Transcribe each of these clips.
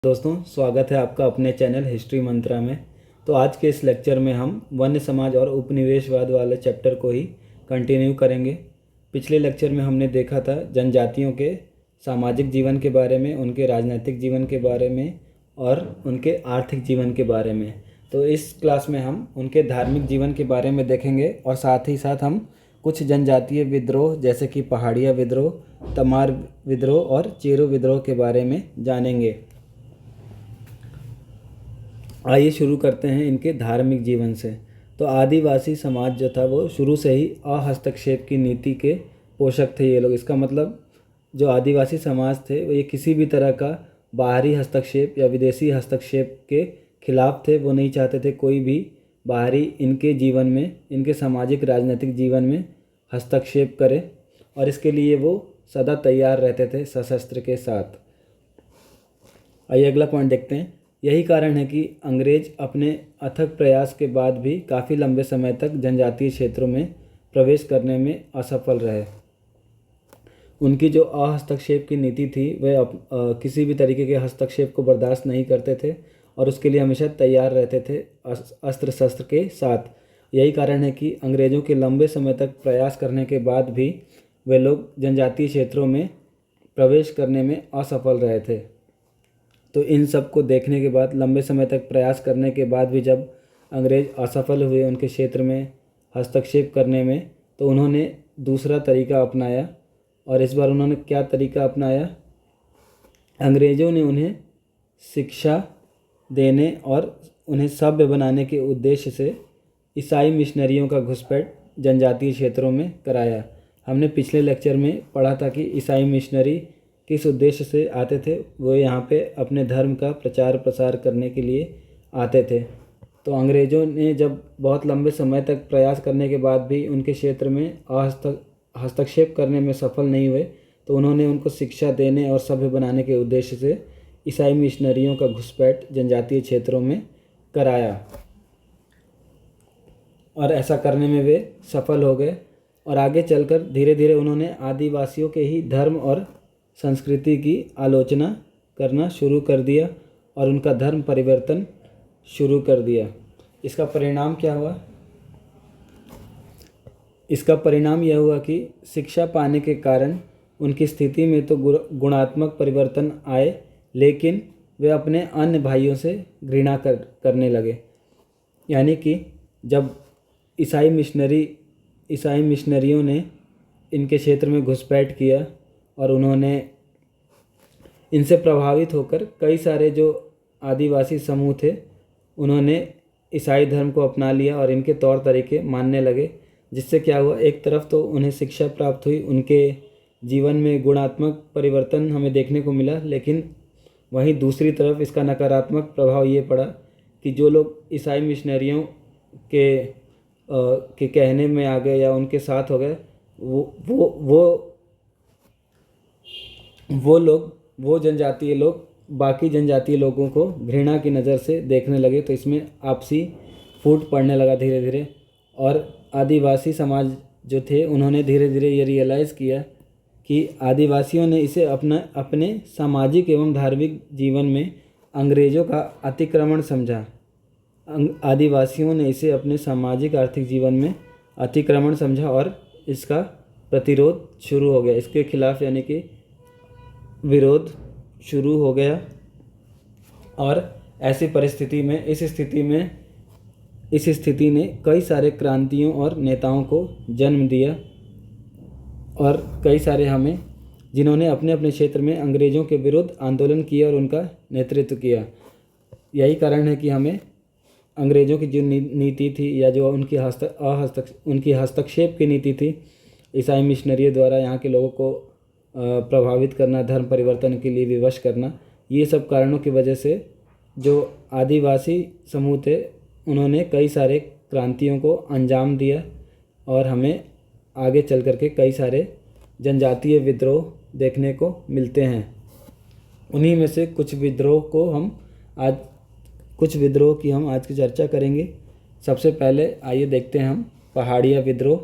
दोस्तों, स्वागत है आपका अपने चैनल हिस्ट्री मंत्रा में। तो आज के इस लेक्चर में हम वन्य समाज और उपनिवेशवाद वाले चैप्टर को ही कंटिन्यू करेंगे। पिछले लेक्चर में हमने देखा था जनजातियों के सामाजिक जीवन के बारे में, उनके राजनीतिक जीवन के बारे में और उनके आर्थिक जीवन के बारे में। तो इस क्लास में हम उनके धार्मिक जीवन के बारे में देखेंगे और साथ ही साथ हम कुछ जनजातीय विद्रोह जैसे कि पहाड़िया विद्रोह, तमार विद्रोह और चेरो विद्रोह के बारे में जानेंगे। आइए शुरू करते हैं इनके धार्मिक जीवन से। तो आदिवासी समाज जो था वो शुरू से ही अहस्तक्षेप की नीति के पोषक थे ये लोग। इसका मतलब जो आदिवासी समाज थे वो ये किसी भी तरह का बाहरी हस्तक्षेप या विदेशी हस्तक्षेप के खिलाफ थे। वो नहीं चाहते थे कोई भी बाहरी इनके जीवन में, इनके सामाजिक राजनीतिक जीवन में हस्तक्षेप करे, और इसके लिए वो सदा तैयार रहते थे सशस्त्र के साथ। आइए अगला पॉइंट देखते हैं। यही कारण है कि अंग्रेज अपने अथक प्रयास के बाद भी काफ़ी लंबे समय तक जनजातीय क्षेत्रों में प्रवेश करने में असफल रहे। उनकी जो अहस्तक्षेप की नीति थी वह किसी भी तरीके के हस्तक्षेप को बर्दाश्त नहीं करते थे और उसके लिए हमेशा तैयार रहते थे अस्त्र शस्त्र के साथ। यही कारण है कि अंग्रेज़ों के लंबे समय तक प्रयास करने के बाद भी वे लोग जनजातीय क्षेत्रों में प्रवेश करने में असफल रहे थे। तो इन सब को देखने के बाद, लंबे समय तक प्रयास करने के बाद भी जब अंग्रेज़ असफल हुए उनके क्षेत्र में हस्तक्षेप करने में, तो उन्होंने दूसरा तरीका अपनाया। और इस बार उन्होंने क्या तरीका अपनाया? अंग्रेज़ों ने उन्हें शिक्षा देने और उन्हें सभ्य बनाने के उद्देश्य से ईसाई मिशनरियों का घुसपैठ जनजातीय क्षेत्रों में कराया। हमने पिछले लेक्चर में पढ़ा था कि ईसाई मिशनरी किस उद्देश्य से आते थे। वो यहाँ पे अपने धर्म का प्रचार प्रसार करने के लिए आते थे। तो अंग्रेज़ों ने जब बहुत लंबे समय तक प्रयास करने के बाद भी उनके क्षेत्र में हस्तक्षेप करने में सफल नहीं हुए, तो उन्होंने उनको शिक्षा देने और सभ्य बनाने के उद्देश्य से ईसाई मिशनरियों का घुसपैठ जनजातीय क्षेत्रों में कराया, और ऐसा करने में वे सफल हो गए। और आगे चलकर धीरे धीरे उन्होंने आदिवासियों के ही धर्म और संस्कृति की आलोचना करना शुरू कर दिया और उनका धर्म परिवर्तन शुरू कर दिया। इसका परिणाम क्या हुआ? इसका परिणाम यह हुआ कि शिक्षा पाने के कारण उनकी स्थिति में तो गुणात्मक परिवर्तन आए, लेकिन वे अपने अन्य भाइयों से घृणा करने लगे। यानी कि जब ईसाई मिशनरियों ने इनके क्षेत्र में घुसपैठ किया और उन्होंने इनसे प्रभावित होकर कई सारे जो आदिवासी समूह थे उन्होंने ईसाई धर्म को अपना लिया और इनके तौर तरीके मानने लगे। जिससे क्या हुआ, एक तरफ तो उन्हें शिक्षा प्राप्त हुई, उनके जीवन में गुणात्मक परिवर्तन हमें देखने को मिला, लेकिन वहीं दूसरी तरफ इसका नकारात्मक प्रभाव ये पड़ा कि जो लोग ईसाई मिशनरियों के कहने में आ गए या उनके साथ हो गए, वो जनजातीय लोग बाकी जनजातीय लोगों को घृणा की नज़र से देखने लगे। तो इसमें आपसी फूट पड़ने लगा धीरे धीरे, और आदिवासी समाज जो थे उन्होंने धीरे धीरे ये रियलाइज़ किया कि आदिवासियों ने इसे अपने सामाजिक एवं धार्मिक जीवन में अंग्रेज़ों का अतिक्रमण समझा। आदिवासियों ने इसे अपने सामाजिक आर्थिक जीवन में अतिक्रमण समझा और इसका प्रतिरोध शुरू हो गया, इसके खिलाफ यानी कि विरोध शुरू हो गया। और ऐसी परिस्थिति में इस स्थिति ने कई सारे क्रांतियों और नेताओं को जन्म दिया, और कई सारे हमें जिन्होंने अपने अपने क्षेत्र में अंग्रेज़ों के विरुद्ध आंदोलन किया और उनका नेतृत्व किया। यही कारण है कि हमें अंग्रेज़ों की जो नीति थी या जो उनकी हस्तक्षेप की नीति थी, ईसाई मिशनरियों द्वारा यहाँ के लोगों को प्रभावित करना, धर्म परिवर्तन के लिए विवश करना, ये सब कारणों की वजह से जो आदिवासी समूह थे उन्होंने कई सारे क्रांतियों को अंजाम दिया, और हमें आगे चल कर के कई सारे जनजातीय विद्रोह देखने को मिलते हैं। उन्हीं में से कुछ विद्रोह की हम आज की चर्चा करेंगे। सबसे पहले आइए देखते हैं हम पहाड़िया विद्रोह।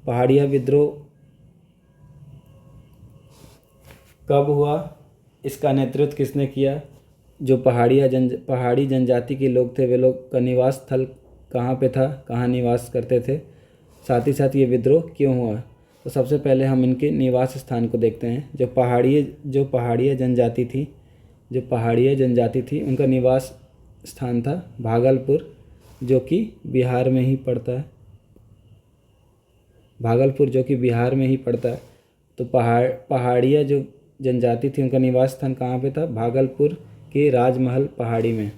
पहाड़िया विद्रोह कब हुआ, इसका नेतृत्व किसने किया, जो पहाड़ी जनजाति के लोग थे वे लोग का निवास स्थल कहाँ पे था, कहाँ निवास करते थे, साथ ही साथ ये विद्रोह क्यों हुआ। तो सबसे पहले हम इनके निवास स्थान को देखते हैं। जो पहाड़िया जनजाति थी उनका निवास स्थान था भागलपुर, जो कि बिहार में ही पड़ता है। तो पहाड़िया जो जनजाति थी उनका निवास स्थान कहाँ पे था, भागलपुर के राजमहल पहाड़ी में।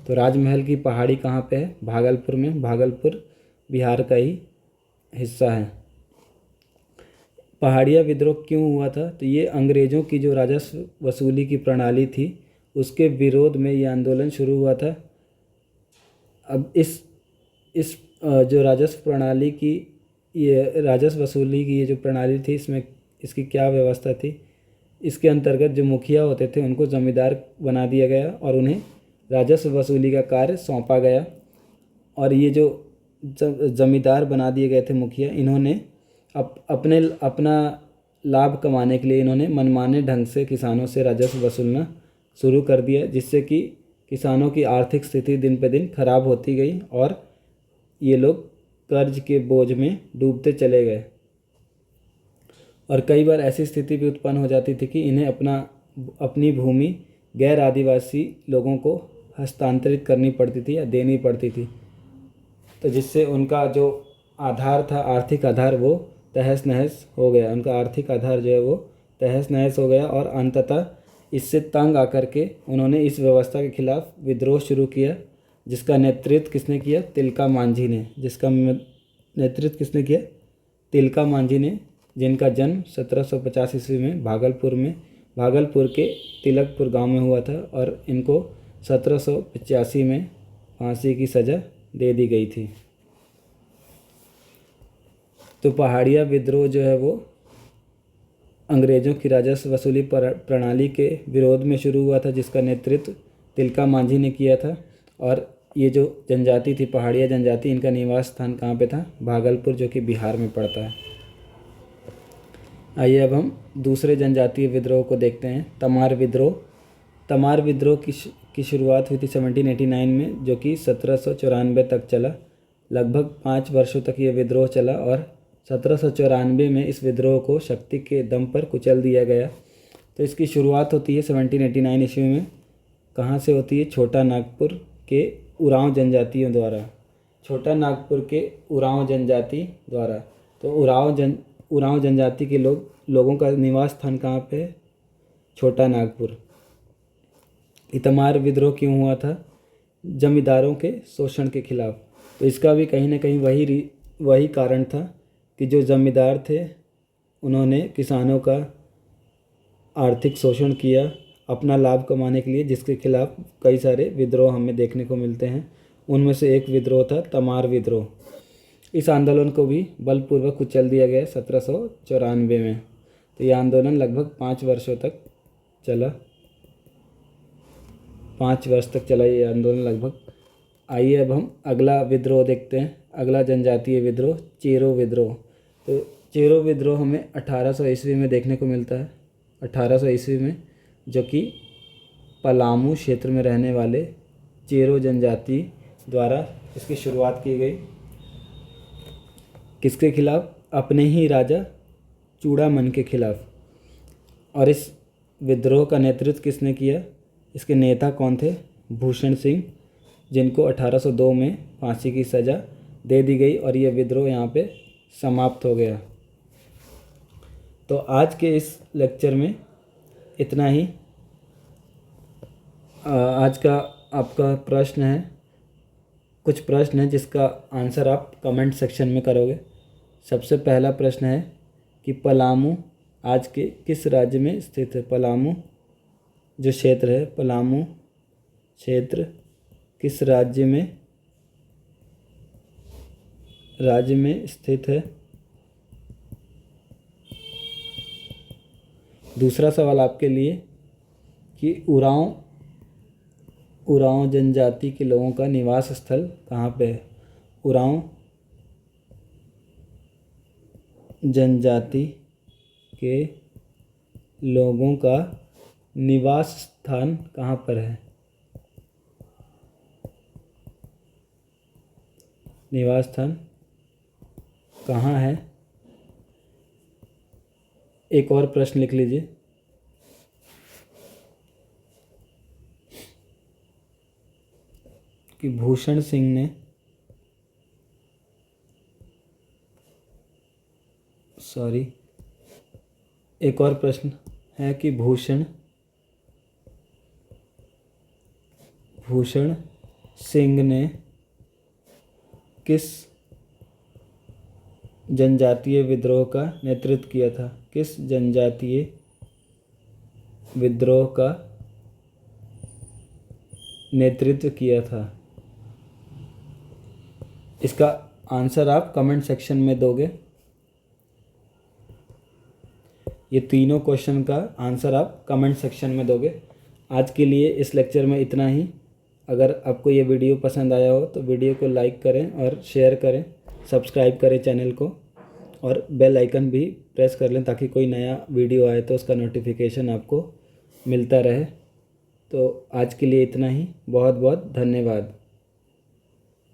तो राजमहल की पहाड़ी कहाँ पे है, भागलपुर में। भागलपुर बिहार का ही हिस्सा है। पहाड़िया विद्रोह क्यों हुआ था, तो ये अंग्रेज़ों की जो राजस्व वसूली की प्रणाली थी उसके विरोध में ये आंदोलन शुरू हुआ था। अब इस जो राजस्व वसूली की ये जो प्रणाली थी, इसमें इसकी क्या व्यवस्था थी, इसके अंतर्गत जो मुखिया होते थे उनको ज़मींदार बना दिया गया और उन्हें राजस्व वसूली का कार्य सौंपा गया। और ये जो ज़मींदार बना दिए गए थे मुखिया, इन्होंने अपना लाभ कमाने के लिए इन्होंने मनमाने ढंग से किसानों से राजस्व वसूलना शुरू कर दिया, जिससे कि किसानों की आर्थिक स्थिति दिन पे दिन खराब होती गई और ये लोग कर्ज के बोझ में डूबते चले गए। और कई बार ऐसी स्थिति भी उत्पन्न हो जाती थी कि इन्हें अपनी भूमि गैर आदिवासी लोगों को हस्तांतरित करनी पड़ती थी या देनी पड़ती थी, तो जिससे उनका जो आधार था, आर्थिक आधार, वो तहस नहस हो गया। उनका आर्थिक आधार जो है वो तहस नहस हो गया और अंततः इससे तंग आकर के उन्होंने इस व्यवस्था के खिलाफ विद्रोह शुरू किया, जिसका नेतृत्व किसने किया, तिलका मांझी ने, जिनका जन्म 1750 ईस्वी में भागलपुर के तिलकपुर गांव में हुआ था और इनको 1785 में फांसी की सज़ा दे दी गई थी। तो पहाड़िया विद्रोह जो है वो अंग्रेज़ों की राजस्व वसूली प्रणाली के विरोध में शुरू हुआ था, जिसका नेतृत्व तिलका मांझी ने किया था। और ये जो जनजाति थी, पहाड़िया जनजाति, इनका निवास स्थान कहाँ पे था, भागलपुर, जो कि बिहार में पड़ता है। आइए अब हम दूसरे जनजातीय विद्रोह को देखते हैं, तमार विद्रोह की शुरुआत हुई थी 1789 में, जो कि 1794 तक चला। लगभग 5 वर्षों तक ये विद्रोह चला और 1794 में इस विद्रोह को शक्ति के दम पर कुचल दिया गया। तो इसकी शुरुआत होती है 1789 ईस्वी में। कहाँ से होती है, छोटा नागपुर के उरांव जनजातियों द्वारा। तो उरांव जनजाति के लोगों का निवास स्थान कहाँ पे है, छोटा नागपुर। इतमार विद्रोह क्यों हुआ था, जमींदारों के शोषण के खिलाफ। तो इसका भी कहीं ना कहीं वही कारण था कि जो जमींदार थे उन्होंने किसानों का आर्थिक शोषण किया अपना लाभ कमाने के लिए, जिसके खिलाफ कई सारे विद्रोह हमें देखने को मिलते हैं। उनमें से एक विद्रोह था तमार विद्रोह। इस आंदोलन को भी बलपूर्वक कुचल दिया गया 1794 में। तो यह आंदोलन लगभग 5 वर्षों तक चला। 5 वर्ष तक चला ये आंदोलन लगभग। आइए अब हम अगला विद्रोह देखते हैं, अगला जनजातीय विद्रोह, चेरो विद्रोह। तो चेरो विद्रोह हमें 1800 ईस्वी में देखने को मिलता है। 1800 ईस्वी में, जो कि पलामू क्षेत्र में रहने वाले चेरो जनजाति द्वारा इसकी शुरुआत की गई। किसके खिलाफ, अपने ही राजा चूड़ामन के खिलाफ। और इस विद्रोह का नेतृत्व किसने किया, इसके नेता कौन थे, भूषण सिंह, जिनको 1802 में फांसी की सज़ा दे दी गई और यह विद्रोह यहाँ पे समाप्त हो गया। तो आज के इस लेक्चर में इतना ही। आज का आपका प्रश्न है, कुछ प्रश्न है जिसका आंसर आप कमेंट सेक्शन में करोगे। सबसे पहला प्रश्न है कि पलामू आज के किस राज्य में स्थित है। पलामू जो क्षेत्र है, पलामू क्षेत्र किस राज्य में स्थित है। दूसरा सवाल आपके लिए कि उरांव जनजाति के लोगों का निवास स्थल कहाँ पे है। उरांव जनजाति के लोगों का निवास स्थान कहाँ पर है। निवास स्थान कहाँ है? एक और प्रश्न लिख लीजिए। कि भूषण सिंह ने एक और प्रश्न है कि भूषण सिंह ने किस जनजातीय विद्रोह का नेतृत्व किया था? किस जनजातीय विद्रोह का नेतृत्व किया था? इसका आंसर आप कमेंट सेक्शन में दोगे। ये तीनों क्वेश्चन का आंसर आप कमेंट सेक्शन में दोगे। आज के लिए इस लेक्चर में इतना ही। अगर आपको ये वीडियो पसंद आया हो तो वीडियो को लाइक करें और शेयर करें, सब्सक्राइब करें चैनल को और बेल आइकन भी प्रेस कर लें ताकि कोई नया वीडियो आए तो उसका नोटिफिकेशन आपको मिलता रहे। तो आज के लिए इतना ही। बहुत बहुत धन्यवाद।